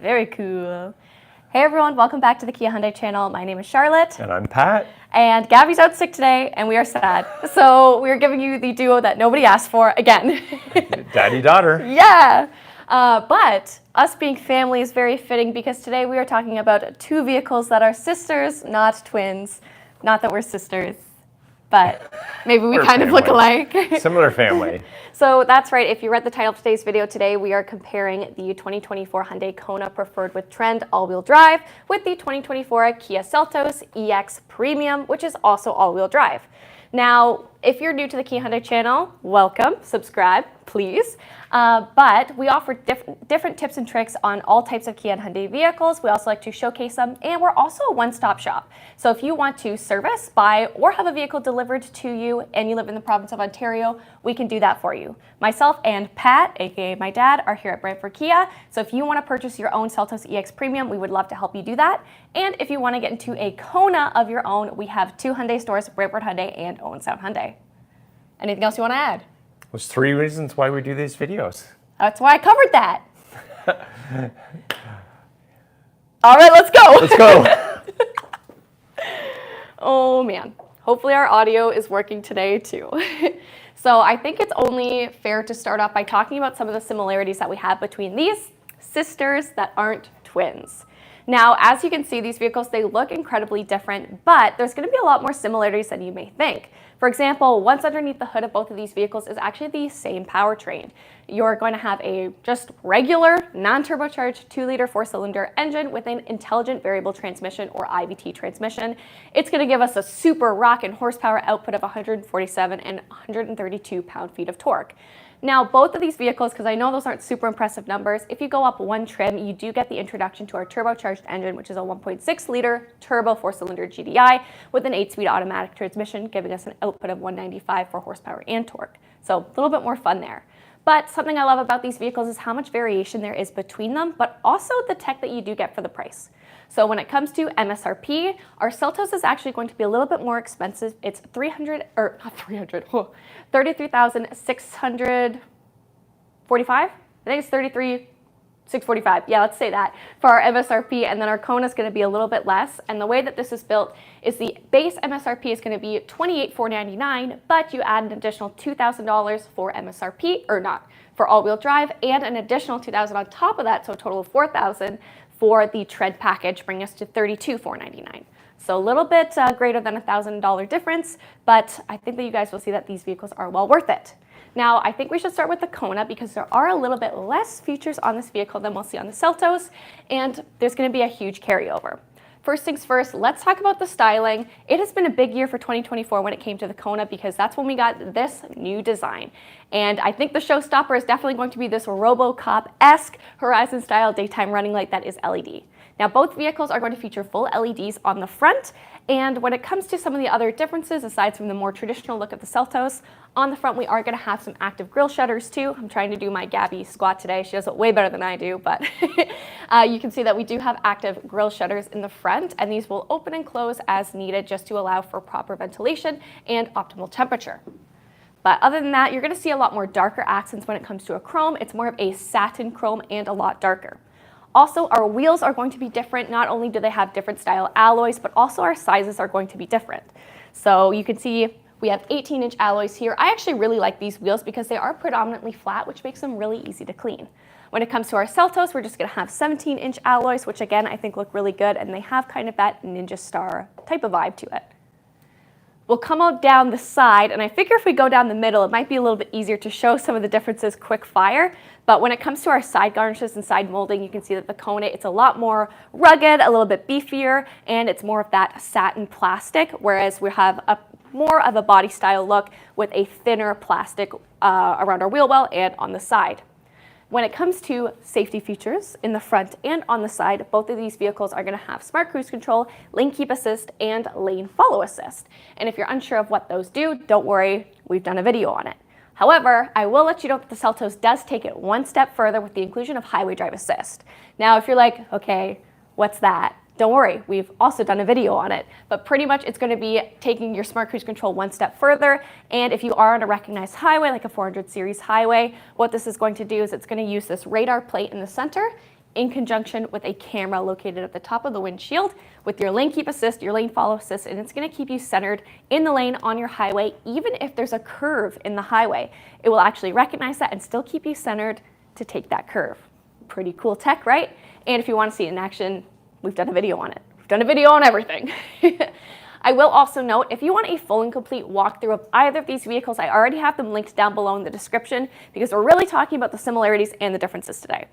Very cool. Hey everyone, welcome back to the Kia Hyundai channel. My name is Charlotte. And I'm Pat. And Gabby's out sick today, and we are sad. So we're giving you the duo that nobody asked for again. Daddy-daughter. Yeah. But us being family is very fitting because today we are talking about two vehicles that are sisters, not twins. Not that we're sisters, but maybe we kind of look alike. Similar family. So that's right. If you read the title of today's video today, we are comparing the 2024 Hyundai Kona Preferred with Trend all-wheel drive with the 2024 Kia Seltos EX Premium, which is also all-wheel drive. Now, if you're new to the Kia Hyundai channel, welcome, subscribe, please. But we offer different tips and tricks on all types of Kia and Hyundai vehicles. We also like to showcase them, and we're also a one-stop shop. So if you want to service, buy, or have a vehicle delivered to you and you live in the province of Ontario, we can do that for you. Myself and Pat, aka my dad, are here at Brantford Kia. So if you want to purchase your own Seltos EX Premium, we would love to help you do that. And if you want to get into a Kona of your own, we have two Hyundai stores, Brantford Hyundai and Owen Sound Hyundai. Anything else you want to add? There's 3 reasons why we do these videos. That's why I covered that. All right, let's go. Let's go. Oh man, hopefully our audio is working today too. So I think it's only fair to start off by talking about some of the similarities that we have between these sisters that aren't twins. Now, as you can see, these vehicles, they look incredibly different, but there's going to be a lot more similarities than you may think. For example, what's underneath the hood of both of these vehicles is actually the same powertrain. You're going to have a just regular, non-turbocharged 2-liter 4-cylinder engine with an intelligent variable transmission or IVT transmission. It's going to give us a super rockin' horsepower output of 147 and 132 pound-feet of torque. Now, both of these vehicles, because I know those aren't super impressive numbers, if you go up one trim, you do get the introduction to our turbocharged engine, which is a 1.6-liter turbo 4-cylinder GDI with an 8-speed automatic transmission, giving us an output of 195 for horsepower and torque. So a little bit more fun there. But something I love about these vehicles is how much variation there is between them, but also the tech that you do get for the price. So when it comes to MSRP, our Seltos is actually going to be a little bit more expensive. It's $33,645. I think it's $33,645. Yeah, let's say that for our MSRP, and then our Kona is going to be a little bit less. And the way that this is built is the base MSRP is going to be $28,499, but you add an additional $2,000 for MSRP, or not, for all-wheel drive, and an additional $2,000 on top of that, so a total of $4,000 for the tread package, bringing us to $32,499. So a little bit greater than $1,000 difference, but I think that you guys will see that these vehicles are well worth it. Now, I think we should start with the Kona because there are a little bit less features on this vehicle than we'll see on the Seltos, and there's going to be a huge carryover. First things first, let's talk about the styling. It has been a big year for 2024 when it came to the Kona because that's when we got this new design. And I think the showstopper is definitely going to be this RoboCop-esque Horizon-style daytime running light that is LED. Now, both vehicles are going to feature full LEDs on the front, and when it comes to some of the other differences, aside from the more traditional look of the Seltos, on the front we are going to have some active grille shutters too. I'm trying to do my Gabby squat today. She does it way better than I do, but you can see that we do have active grille shutters in the front, and these will open and close as needed just to allow for proper ventilation and optimal temperature. But other than that, you're going to see a lot more darker accents when it comes to a chrome. It's more of a satin chrome and a lot darker. Also, our wheels are going to be different. Not only do they have different style alloys, but also our sizes are going to be different. So you can see we have 18-inch alloys here. I actually really like these wheels because they are predominantly flat, which makes them really easy to clean. When it comes to our Seltos, we're just going to have 17-inch alloys, which again, I think look really good, and they have kind of that Ninja Star type of vibe to it. We'll come out down the side, and I figure if we go down the middle, it might be a little bit easier to show some of the differences quick fire. But when it comes to our side garnishes and side molding, you can see that the Kona, it's a lot more rugged, a little bit beefier, and it's more of that satin plastic, whereas we have more of a body style look with a thinner plastic around our wheel well and on the side. When it comes to safety features in the front and on the side, both of these vehicles are going to have smart cruise control, lane keep assist, and lane follow assist. And if you're unsure of what those do, don't worry, we've done a video on it. However, I will let you know that the Seltos does take it one step further with the inclusion of highway drive assist. Now, if you're like, okay, what's that? Don't worry, we've also done a video on it, but pretty much it's going to be taking your smart cruise control one step further. And if you are on a recognized highway, like a 400 series highway, what this is going to do is it's going to use this radar plate in the center in conjunction with a camera located at the top of the windshield with your lane keep assist, your lane follow assist, and it's going to keep you centered in the lane on your highway. Even if there's a curve in the highway, it will actually recognize that and still keep you centered to take that curve. Pretty cool tech, right? And if you want to see it in action, we've done a video on it. We've done a video on everything. I will also note, if you want a full and complete walkthrough of either of these vehicles, I already have them linked down below in the description because we're really talking about the similarities and the differences today.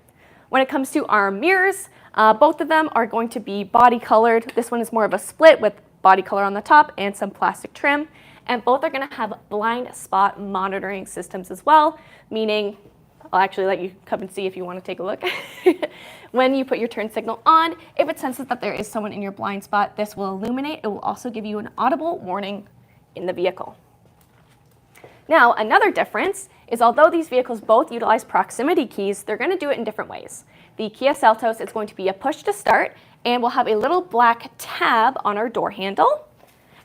When it comes to our mirrors, both of them are going to be body colored. This one is more of a split with body color on the top and some plastic trim. And both are going to have blind spot monitoring systems as well, meaning I'll actually let you come and see if you want to take a look. When you put your turn signal on, if it senses that there is someone in your blind spot, this will illuminate. It will also give you an audible warning in the vehicle. Now, another difference is although these vehicles both utilize proximity keys, they're going to do it in different ways. The Kia Seltos is going to be a push to start, and we'll have a little black tab on our door handle.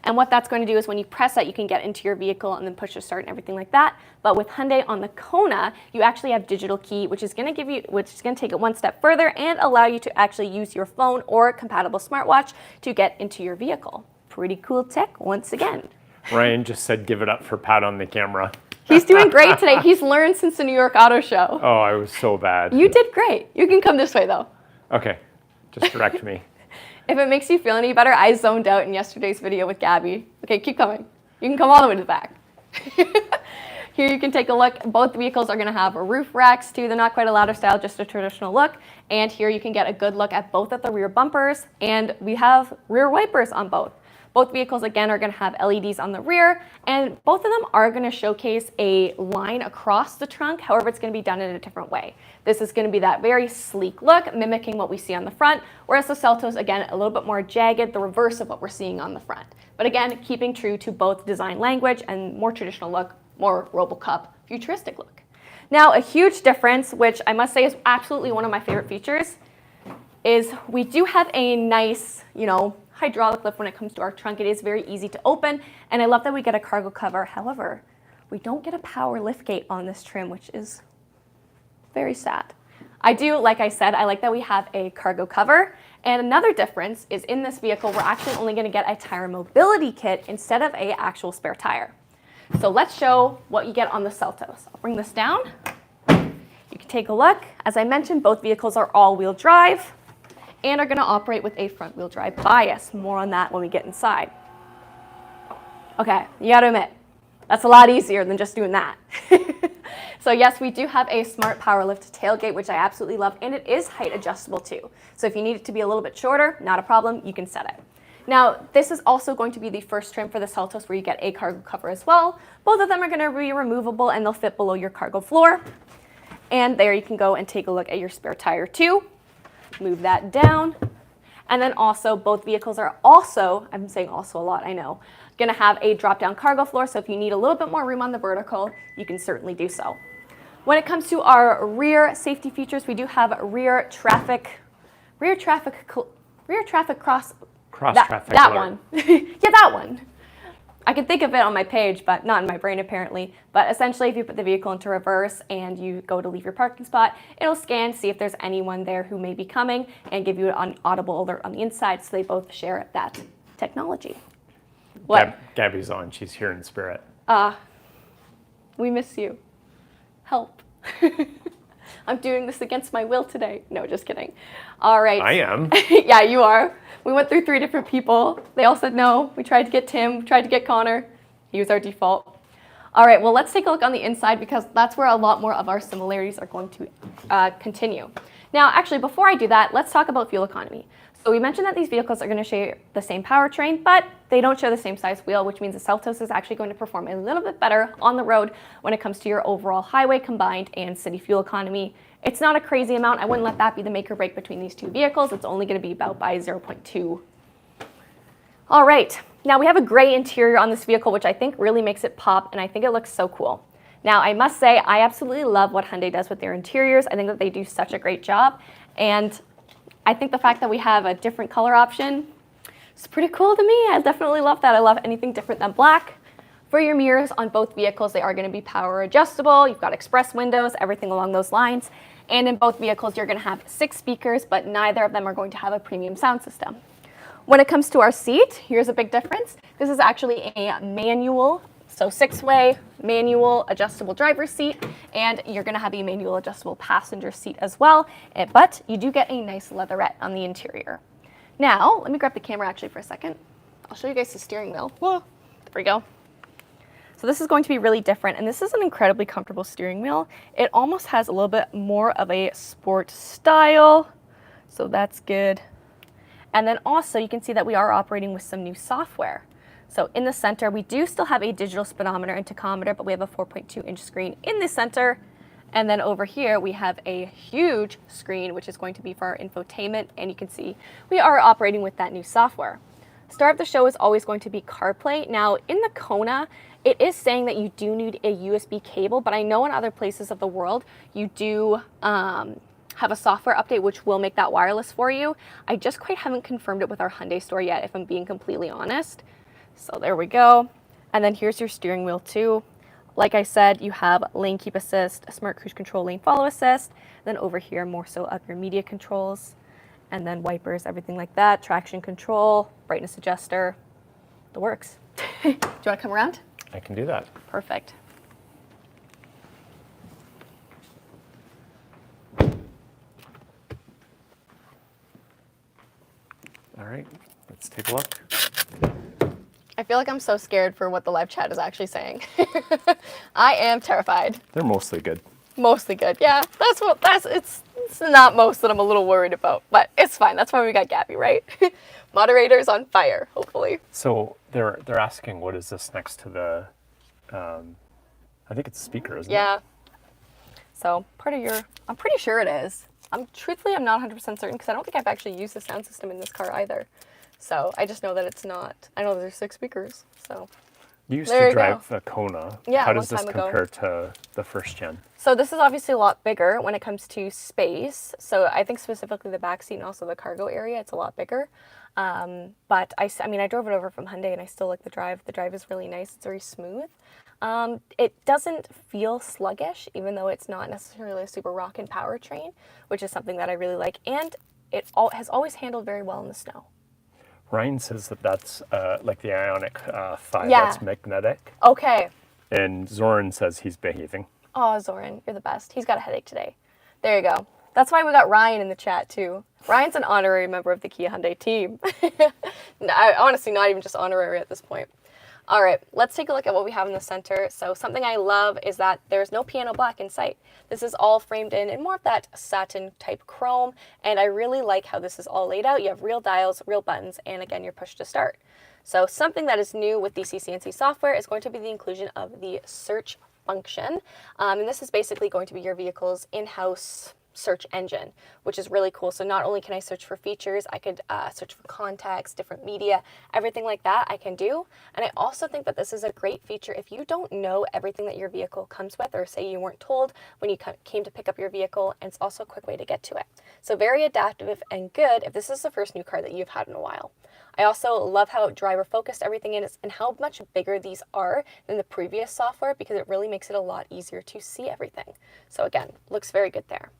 And what that's going to do is when you press that, you can get into your vehicle and then push to start and everything like that. But with Hyundai on the Kona, you actually have digital key, which is going to take it one step further and allow you to actually use your phone or compatible smartwatch to get into your vehicle. Pretty cool tech once again. Ryan just said give it up for Pat on the camera. He's doing great today. He's learned since the New York Auto Show. Oh, I was so bad. You did great. You can come this way though. Okay, just direct me. If it makes you feel any better, I zoned out in yesterday's video with Gabby. Okay, keep coming. You can come all the way to the back. Here you can take a look. Both vehicles are going to have roof racks too. They're not quite a ladder style, just a traditional look. And here you can get a good look at both of the rear bumpers. And we have rear wipers on both. Both vehicles, again, are going to have LEDs on the rear, and both of them are going to showcase a line across the trunk. However, it's going to be done in a different way. This is going to be that very sleek look, mimicking what we see on the front, whereas the Seltos, again, a little bit more jagged, the reverse of what we're seeing on the front. But again, keeping true to both design language and more traditional look, more RoboCup futuristic look. Now, a huge difference, which I must say is absolutely one of my favorite features, is we do have a nice, hydraulic lift when it comes to our trunk. It is very easy to open, and I love that we get a cargo cover. However, we don't get a power lift gate on this trim, which is very sad. I do, like I said, I like that we have a cargo cover. And another difference is in this vehicle, we're actually only going to get a tire mobility kit instead of an actual spare tire. So let's show what you get on the Seltos. I'll bring this down. You can take a look. As I mentioned, both vehicles are all-wheel drive and are going to operate with a front-wheel drive bias. More on that when we get inside. Okay, you got to admit, that's a lot easier than just doing that. So yes, we do have a smart power lift tailgate, which I absolutely love, and it is height adjustable too. So if you need it to be a little bit shorter, not a problem, you can set it. Now, this is also going to be the first trim for the Seltos where you get a cargo cover as well. Both of them are going to be removable and they'll fit below your cargo floor. And there you can go and take a look at your spare tire too. Move that down. And then also both vehicles are also, I'm saying also a lot, I know, going to have a drop-down cargo floor. So if you need a little bit more room on the vertical, you can certainly do so. When it comes to our rear safety features, we do have rear traffic cross Cross-traffic that alert. one. Yeah, that one. I can think of it on my page, but not in my brain apparently. But essentially, if you put the vehicle into reverse and you go to leave your parking spot, it'll scan, see if there's anyone there who may be coming, and give you an audible alert on the inside, so they both share that technology. What? Gabby's on. She's here in spirit. We miss you. Help. I'm doing this against my will today. No, just kidding. All right. I am. Yeah, you are. We went through 3 different people. They all said no. We tried to get Tim, we tried to get Connor. He was our default. All right, well, let's take a look on the inside because that's where a lot more of our similarities are going to continue. Now, actually, before I do that, let's talk about fuel economy. So we mentioned that these vehicles are going to share the same powertrain, but they don't share the same size wheel, which means the Seltos is actually going to perform a little bit better on the road when it comes to your overall highway combined and city fuel economy. It's not a crazy amount. I wouldn't let that be the make or break between these two vehicles. It's only going to be about by 0.2. All right, now we have a gray interior on this vehicle, which I think really makes it pop, and I think it looks so cool. Now, I must say, I absolutely love what Hyundai does with their interiors. I think that they do such a great job, and I think the fact that we have a different color option is pretty cool to me. I definitely love that. I love anything different than black. For your mirrors on both vehicles, they are going to be power adjustable. You've got express windows, everything along those lines. And in both vehicles, you're going to have 6 speakers, but neither of them are going to have a premium sound system. When it comes to our seat, here's a big difference. This is actually a manual, so 6-way manual adjustable driver's seat, and you're going to have a manual adjustable passenger seat as well, but you do get a nice leatherette on the interior. Now, let me grab the camera actually for a second. I'll show you guys the steering wheel. Whoa, there we go. So this is going to be really different, and this is an incredibly comfortable steering wheel. It almost has a little bit more of a sport style, so that's good. And then also you can see that we are operating with some new software. So in the center, we do still have a digital speedometer and tachometer, but we have a 4.2-inch screen in the center. And then over here, we have a huge screen, which is going to be for our infotainment. And you can see we are operating with that new software. Star of the show is always going to be CarPlay. Now in the Kona, it is saying that you do need a USB cable, but I know in other places of the world, you do have a software update which will make that wireless for you. I just quite haven't confirmed it with our Hyundai store yet, if I'm being completely honest. So there we go. And then here's your steering wheel too. Like I said, you have lane keep assist, smart cruise control, lane follow assist. Then over here, more so of your media controls. And then wipers, everything like that. Traction control, brightness adjuster, the works. Do you want to come around? I can do that. Perfect. All right, let's take a look. I feel like I'm so scared for what the live chat is actually saying. I am terrified. They're mostly good. Mostly good. Yeah, it's not most that I'm a little worried about, but it's fine. That's why we got Gabby, right? Moderator's on fire, hopefully. So they're asking, what is this next to the, I think it's a speaker, isn't it? Yeah. So part of your, I'm pretty sure it is. Truthfully, I'm not 100% certain because I don't think I've actually used the sound system in this car either. So I just know that it's not. I know there's 6 speakers. So you used there to you drive go. the Kona. Yeah, How a does long this time ago. compare to the first gen? So this is obviously a lot bigger when it comes to space. So I think specifically the back seat and also the cargo area, it's a lot bigger. But I mean, I drove it over from Hyundai and I still like the drive. The drive is really nice. It's very smooth. It doesn't feel sluggish, even though it's not necessarily a super rockin' powertrain, which is something that I really like. And it has always handled very well in the snow. Ryan says that that's like the Ioniq 5, Yeah. that's magnetic. Okay. And Zoran says he's behaving. Oh, Zoran, you're the best. He's got a headache today. There you go. That's why we got Ryan in the chat too. Ryan's an honorary member of the Kia Hyundai team. Honestly, not even just honorary at this point. All right, let's take a look at what we have in the center. So something I love is that there's no piano black in sight. This is all framed in more of that satin type chrome, and I really like how this is all laid out. You have real dials, real buttons, and again, your push to start. So something that is new with the CCNC software is going to be the inclusion of the search function. And this is basically going to be your vehicle's in-house search engine, which is really cool. So not only can I search for features, I could search for contacts, different media, everything like that I can do. And I also think that this is a great feature if you don't know everything that your vehicle comes with, or say you weren't told when you came to pick up your vehicle, and it's also a quick way to get to it. So very adaptive and good if this is the first new car that you've had in a while. I also love how driver focused everything is and how much bigger these are than the previous software, because it really makes it a lot easier to see everything. So again, looks very good there.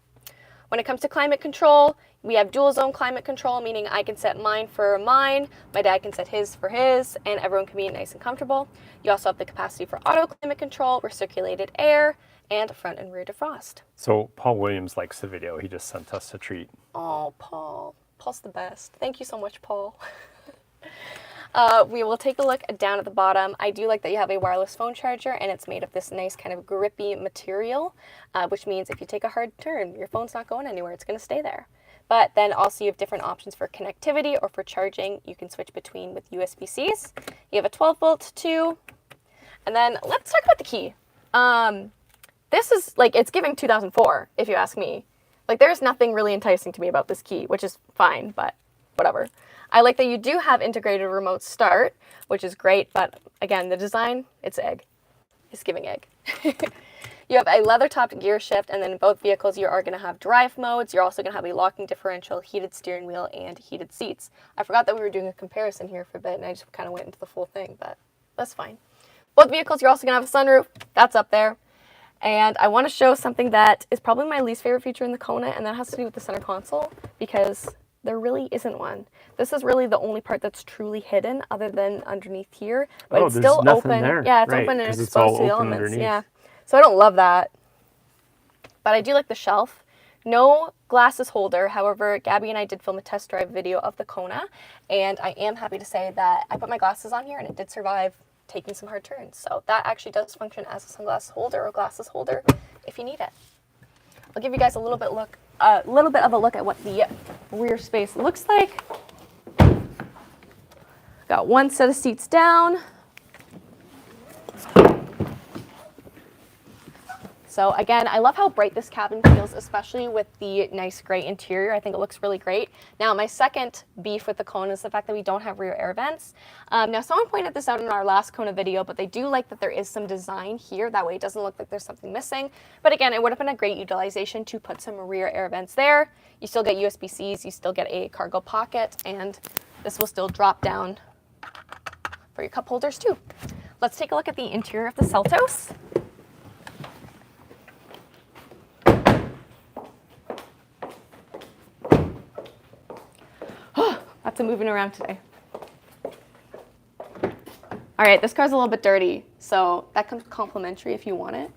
When it comes to climate control, we have dual zone climate control, meaning I can set mine for mine, my dad can set his for his, and everyone can be nice and comfortable. You also have the capacity for auto climate control, recirculated air, and front and rear defrost. So Paul Williams likes the video. He just sent us a treat. Oh, Paul. Paul's the best. Thank you so much, Paul. We will take a look down at the bottom. I do like that you have a wireless phone charger, and it's made of this nice kind of grippy material, which means if you take a hard turn, your phone's not going anywhere. It's going to stay there. But then also you have different options for connectivity or for charging. You can switch between with USB-Cs. You have a 12-volt too. And then let's talk about the key. This is like, it's giving 2004, if you ask me. Like, there's nothing really enticing to me about this key, which is fine, but whatever. I like that you do have integrated remote start, which is great, but again, the design, it's egg. It's giving egg. You have a leather-topped gear shift, and then in both vehicles you are going to have drive modes. You're also going to have a locking differential, heated steering wheel, and heated seats. I forgot that we were doing a comparison here for a bit, and I just kind of went into the full thing, but that's fine. Both vehicles, you're also going to have a sunroof. That's up there. And I want to show something that is probably my least favorite feature in the Kona, and that has to do with the center console, because there really isn't one. This is really the only part that's truly hidden other than underneath here, but it's still open. There. Yeah, it's right, open and 'cause exposed to the open elements. underneath. Yeah. So I don't love that. But I do like the shelf. No glasses holder. However, Gabby and I did film a test drive video of the Kona, and I am happy to say that I put my glasses on here and it did survive taking some hard turns. So that actually does function as a sunglass holder or glasses holder if you need it. I'll give you guys a little bit of a look at what the rear space looks like. Got one set of seats down. So again, I love how bright this cabin feels, especially with the nice gray interior. I think it looks really great. Now, my second beef with the Kona is the fact that we don't have rear air vents. Now, someone pointed this out in our last Kona video, but they do like that there is some design here. That way it doesn't look like there's something missing. But again, it would have been a great utilization to put some rear air vents there. You still get USB-Cs, you still get a cargo pocket, and this will still drop down for your cup holders too. Let's take a look at the interior of the Seltos. Lots of moving around today. All right, this car's a little bit dirty, so that comes complimentary if you want it.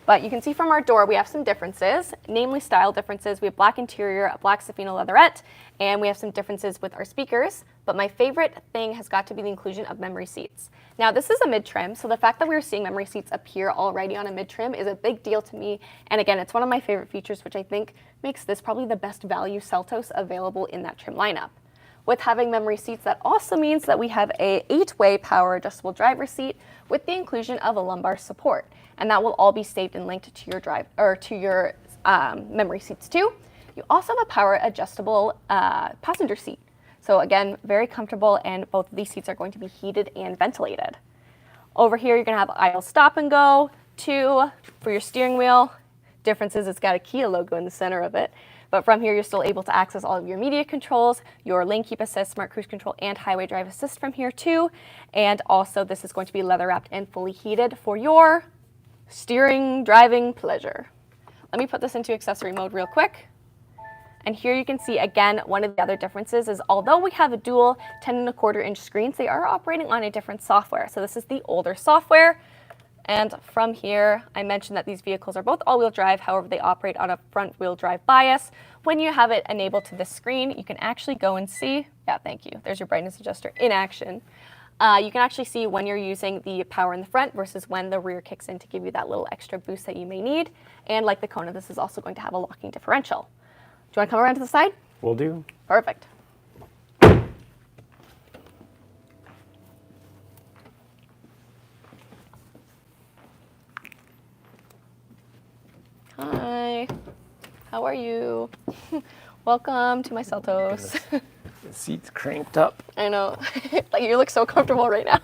But you can see from our door, we have some differences, namely style differences. We have black interior, a black Safina Letherette, and we have some differences with our speakers. But my favorite thing has got to be the inclusion of memory seats. Now, this is a mid-trim, so the fact that we're seeing memory seats appear already on a mid-trim is a big deal to me. And again, it's one of my favorite features, which I think makes this probably the best value Seltos available in that trim lineup. With having memory seats, that also means that we have a 8-way power adjustable driver's seat with the inclusion of a lumbar support. And that will all be saved and linked to your memory seats too. You also have a power adjustable passenger seat. So again, very comfortable, and both of these seats are going to be heated and ventilated. Over here, you're gonna have aisle stop and go, 2 for your steering wheel. Difference is it's got a Kia logo in the center of it. But from here, you're still able to access all of your media controls, your lane keep assist, smart cruise control, and highway drive assist from here too. And also, this is going to be leather wrapped and fully heated for your steering, driving pleasure. Let me put this into accessory mode real quick. And here you can see, again, one of the other differences is although we have a dual 10.25-inch screens, they are operating on a different software. So this is the older software. And from here, I mentioned that these vehicles are both all-wheel drive. However, they operate on a front-wheel drive bias. When you have it enabled to this screen, you can actually go and see, yeah, thank you. There's your brightness adjuster in action. You can actually see when you're using the power in the front versus when the rear kicks in to give you that little extra boost that you may need. And like the Kona, this is also going to have a locking differential. Do you want to come around to the side? Will do. Perfect. Hi, how are you? Welcome to my Seltos. The seat's cranked up. I know, like you look so comfortable right now.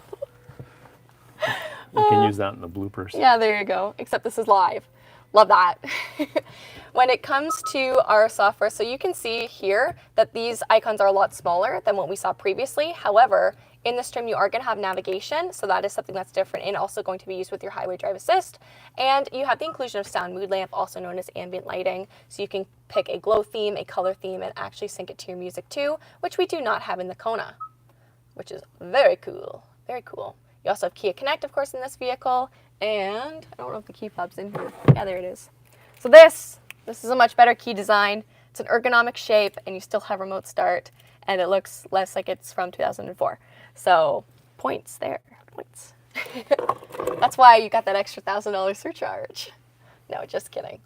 You can use that in the bloopers. Yeah, there you go, except this is live. Love that. When it comes to our software, so you can see here that these icons are a lot smaller than what we saw previously. However, in this trim, you are going to have navigation, so that is something that's different and also going to be used with your highway drive assist. And you have the inclusion of sound mood lamp, also known as ambient lighting, so you can pick a glow theme, a color theme, and actually sync it to your music too, which we do not have in the Kona, which is very cool, very cool. You also have Kia Connect, of course, in this vehicle, and I don't know if the key fob's in here. Yeah, there it is. So this is a much better key design. It's an ergonomic shape, and you still have remote start, and it looks less like it's from 2004. So points there, points. That's why you got that extra $1,000 surcharge. No, just kidding.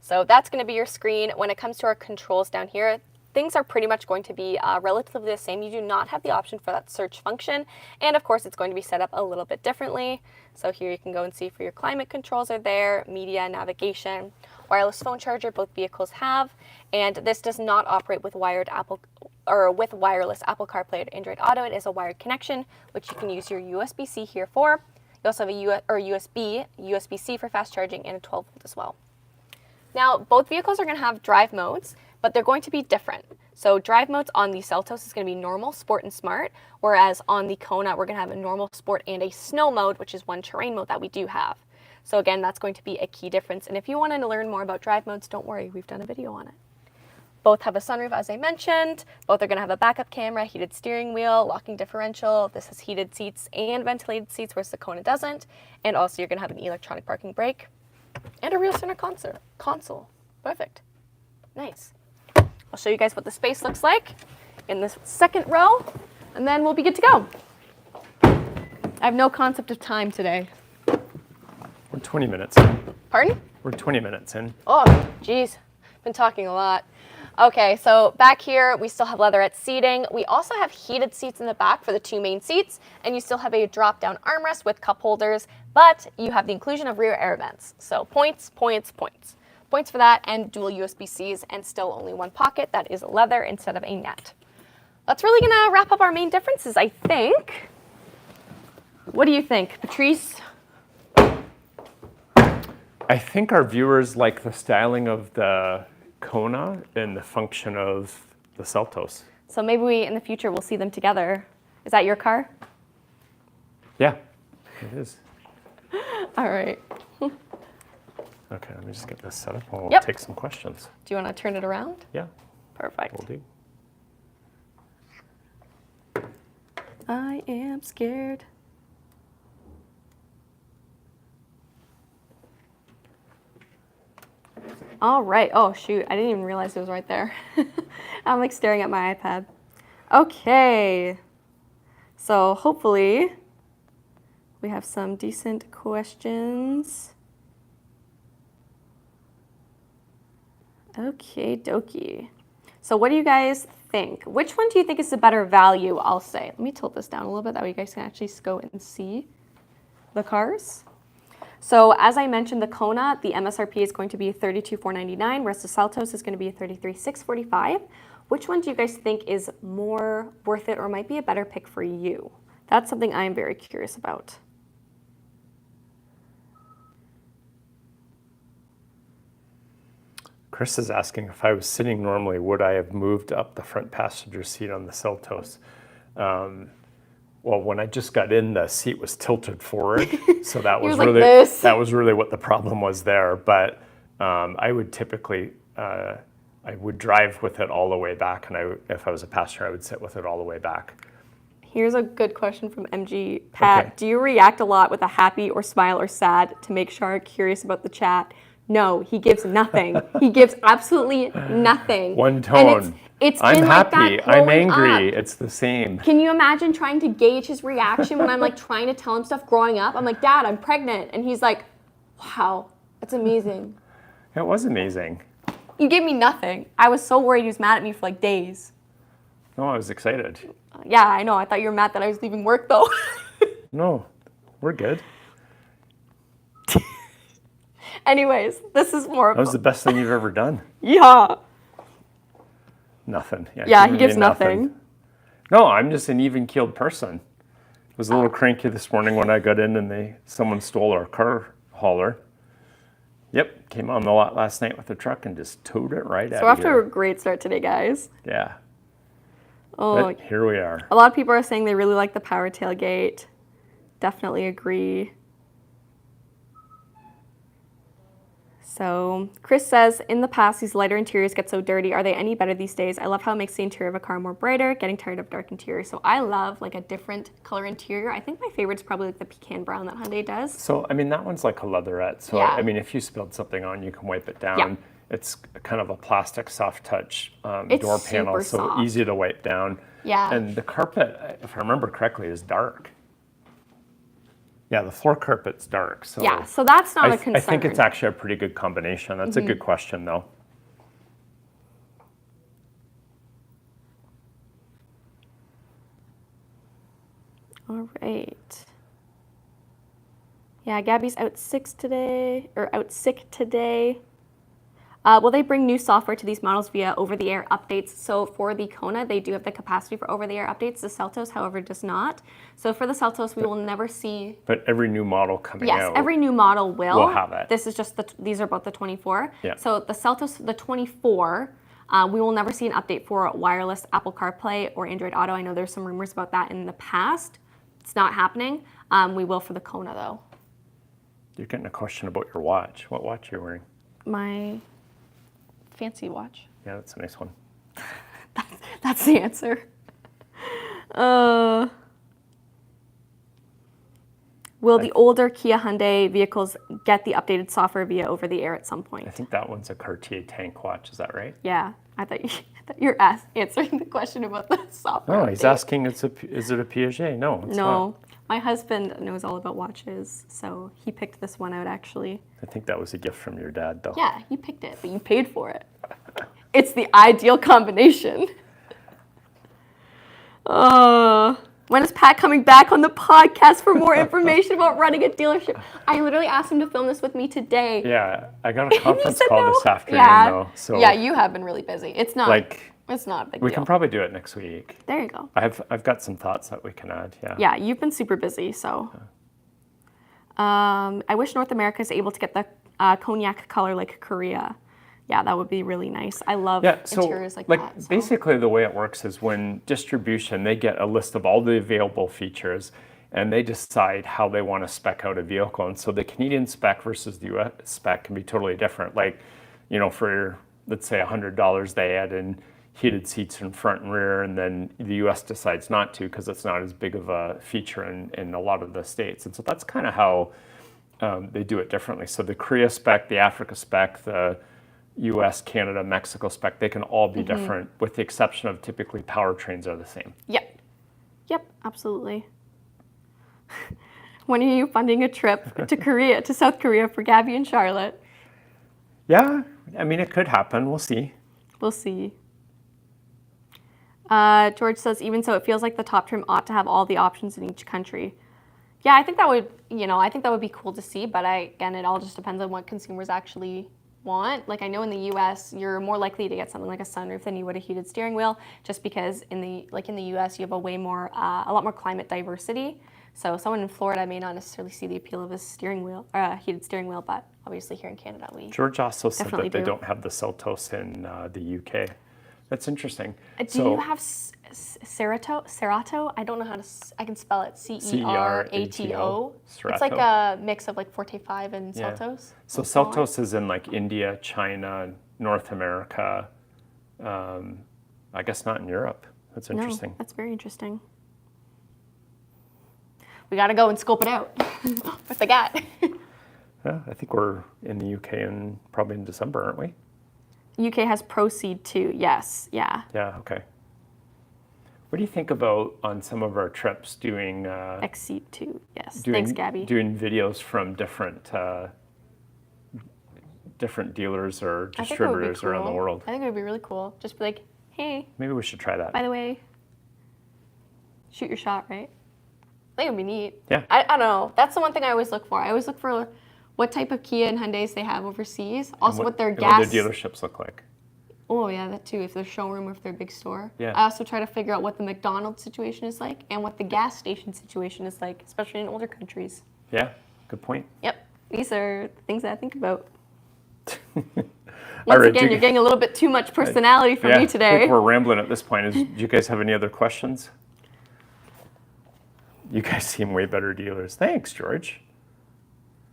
So that's going to be your screen. When it comes to our controls down here, things are pretty much going to be relatively the same. You do not have the option for that search function. And of course, it's going to be set up a little bit differently. So here you can go and see for your climate controls are there, media, navigation, wireless phone charger, both vehicles have. And this does not operate with wireless Apple CarPlay or Android Auto. It is a wired connection, which you can use your USB-C here for. You also have a USB-C for fast charging and a 12-volt as well. Now, both vehicles are going to have drive modes, but they're going to be different. So drive modes on the Seltos is going to be normal, sport, and smart, whereas on the Kona, we're going to have a normal, sport, and a snow mode, which is one terrain mode that we do have. So again, that's going to be a key difference. And if you want to learn more about drive modes, don't worry, we've done a video on it. Both have a sunroof, as I mentioned. Both are going to have a backup camera, heated steering wheel, locking differential. This has heated seats and ventilated seats, whereas the Kona doesn't. And also, you're going to have an electronic parking brake and a rear center console. Perfect. Nice. I'll show you guys what the space looks like in this second row, and then we'll be good to go. I have no concept of time today. We're 20 minutes in. Pardon? We're 20 minutes in. Oh, geez. Been talking a lot. Okay, so back here, we still have leatherette seating. We also have heated seats in the back for the 2 main seats, and you still have a drop-down armrest with cup holders, but you have the inclusion of rear air vents. So points, points, points. Points for that, and dual USB-Cs, and still only 1 pocket that is leather instead of a net. That's really gonna wrap up our main differences, I think. What do you think, Patrice? I think our viewers like the styling of the Kona and the function of the Seltos. So maybe in the future, we'll see them together. Is that your car? Yeah, it is. All right. Okay, let me just get this set up and we'll Yep. take some questions. Do you want to turn it around? Yeah, Perfect. we'll do. I am scared. All right. Oh, shoot. I didn't even realize it was right there. I'm like staring at my iPad. Okay. So hopefully we have some decent questions. Okay, dokie. So what do you guys think? Which one do you think is the better value, I'll say? Let me tilt this down a little bit, that way you guys can actually go and see the cars. So as I mentioned, the Kona, the MSRP is going to be $32,499, whereas the Seltos is going to be $33,645. Which one do you guys think is more worth it or might be a better pick for you? That's something I am very curious about. Chris is asking if I was sitting normally, would I have moved up the front passenger seat on the Seltos? Well, when I just got in, the seat was tilted forward, so that was like really this. that was really what the problem was there. But I would typically I would drive with it all the way back, and if I was a passenger, I would sit with it all the way back. Here's a good question from MG. Pat, Okay. do you react a lot with a happy or smile or sad to make sure curious about the chat? No, he gives nothing. He gives absolutely nothing. One tone. And it's I'm been happy. like that I'm growing angry. up. It's the same. Can you imagine trying to gauge his reaction when I'm like trying to tell him stuff growing up? I'm like, Dad, I'm pregnant. And he's like, wow, that's amazing. It was amazing. You gave me nothing. I was so worried he was mad at me for like days. No, I was excited. Yeah, I know. I thought you were mad that I was leaving work though. No, we're good. Anyways, this is more That was the best thing you've ever done. Yeah. Nothing. Yeah, giving he gives me nothing. No, I'm just an even-keeled person. I was a little cranky this morning when I got in and someone stole our car hauler. Yep, came on the lot last night with the truck and just towed it right out So of after here. a great start today, guys. Yeah, Oh, but here we are. a lot of people are saying they really like the power tailgate. Definitely agree. So Chris says, in the past, these lighter interiors get so dirty. Are they any better these days? I love how it makes the interior of a car more brighter, getting tired of dark interior. So I love like a different color interior. I think my favorite is probably like the pecan brown that Hyundai does. So, I mean, that one's like a leatherette. So, Yeah. I mean, if you spilled something on, you can wipe it down. Yeah. It's kind of a plastic soft touch It's door panel, super so soft. easy to wipe down. Yeah. And the carpet, if I remember correctly, is dark. Yeah, the floor carpet's dark. So Yeah, so that's not a concern. I think it's actually a pretty good combination. That's a good question, though. All right. Yeah, Gabby's out sick today. Will they bring new software to these models via over-the-air updates? So for the Kona, they do have the capacity for over-the-air updates. The Seltos, however, does not. So for the Seltos, we will never see. But every new model coming out. Yes, every new model will have it. This is just these are both the 24. Yeah. So the Seltos, the 24, We will never see an update for wireless Apple CarPlay or Android Auto. I know there's some rumors about that in the past. It's not happening. We will for the Kona, though. You're getting a question about your watch. What watch are you wearing? My fancy watch. Yeah, that's a nice one. That's the answer. Will the older Kia Hyundai vehicles get the updated software via over the air at some point? I think that one's a Cartier tank watch. Is that right? Yeah, I thought you were answering the question about the software. No, he's asking, is it a Piaget? No, it's No, not. my husband knows all about watches, so he picked this one out, actually. I think that was a gift from your dad, though. Yeah, you picked it, but you paid for it. It's the ideal combination. When is Pat coming back on the podcast for more information about running a dealership? I literally asked him to film this with me today. Yeah, I got a conference said call no. this afternoon, Yeah. though. So Yeah, you have been really busy. It's not a big we deal. can probably do it next week. There you go. I've got some thoughts that we can add. Yeah. Yeah, you've been super busy, so. I wish North America is able to get the cognac color like Korea. Yeah, that would be really nice. I love interiors like that. So. Basically the way it works is when distribution, they get a list of all the available features and they decide how they want to spec out a vehicle. And so the Canadian spec versus the US spec can be totally different. Like, for, let's say $100, they add in heated seats in front and rear, and then the US decides not to because it's not as big of a feature in a lot of the states. And so that's kind of how they do it differently. So the Korea spec, the Africa spec, the US, Canada, Mexico spec, they can all be different with the exception of typically powertrains are the same. Yep, absolutely. When are you funding a trip to South Korea for Gabby and Charlotte? Yeah, I mean, it could happen. We'll see. We'll see. George says, even so, it feels like the top trim ought to have all the options in each country. Yeah, I think that would be cool to see, but again, it all just depends on what consumers actually want. Like I know in the US, you're more likely to get something like a sunroof than you would a heated steering wheel, just because in the US, you have a lot more climate diversity. So someone in Florida may not necessarily see the appeal of a heated steering wheel, but obviously here in Canada, we George also said that they do. don't have the Seltos in the UK. That's interesting. Do you have Cerato? I don't know how to. I can spell it. Cerato. It's like a mix of like Forte 5 and Seltos. So Seltos is in like India, China, North America. I guess not in Europe. That's interesting. No, that's very interesting. We got to go and scope it out. What they got? Yeah, I think we're in the UK and probably in December, aren't we? UK has Proceed too. Yes. Yeah. Yeah. Okay. What do you think about on some of our trips doing Exceed too? Yes. Thanks, Gabby. Doing videos from different dealers or distributors around the world. I think it would be really cool. Just be like, hey. Maybe we should try that. By the way, shoot your shot, right? I think it would be neat. Yeah. I don't know. That's the one thing I always look for. I always look for what type of Kia and Hyundais they have overseas. Also, what their gas... what their dealerships look like. Oh, yeah, that too. If they're showroom or if they're big store. Yeah. I also try to figure out what the McDonald's situation is like and what the gas station situation is like, especially in older countries. Yeah, good point. Yep. These are things that I think about. Once again, you're getting a little bit too much personality from me today. I think we're rambling at this point. Do you guys have any other questions? You guys seem way better dealers. Thanks, George.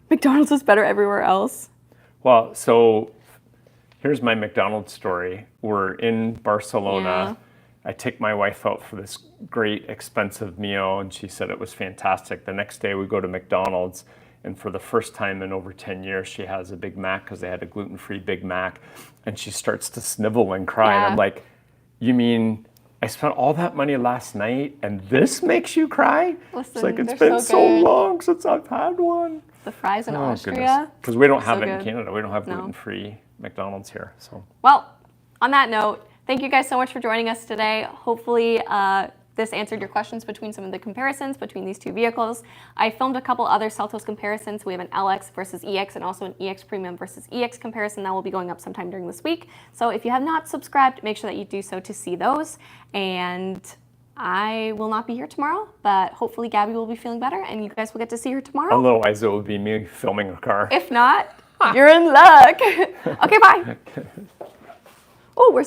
McDonald's is better everywhere else. Well, so here's my McDonald's story. We're in Barcelona. I take my wife out for this great expensive meal and she said it was fantastic. The next day we go to McDonald's and for the first time in over 10 years she has a Big Mac because they had a gluten-free Big Mac and she starts to snivel and cry and I'm like, you mean I spent all that money last night and this makes you cry? Listen, it's like, it's been so long since I've had one. The fries in Austria. Because we don't have it in Canada. We don't have gluten-free McDonald's here. So. Well, on that note, thank you guys so much for joining us today. Hopefully this answered your questions between some of the comparisons between these two vehicles. I filmed a couple other Seltos comparisons. We have an LX versus EX and also an EX Premium versus EX comparison that will be going up sometime during this week. So if you have not subscribed, make sure that you do so to see those. And I will not be here tomorrow, but hopefully Gabby will be feeling better and you guys will get to see her tomorrow. Otherwise, it would be me filming a car. If not, you're in luck. Okay, bye. Oh, we're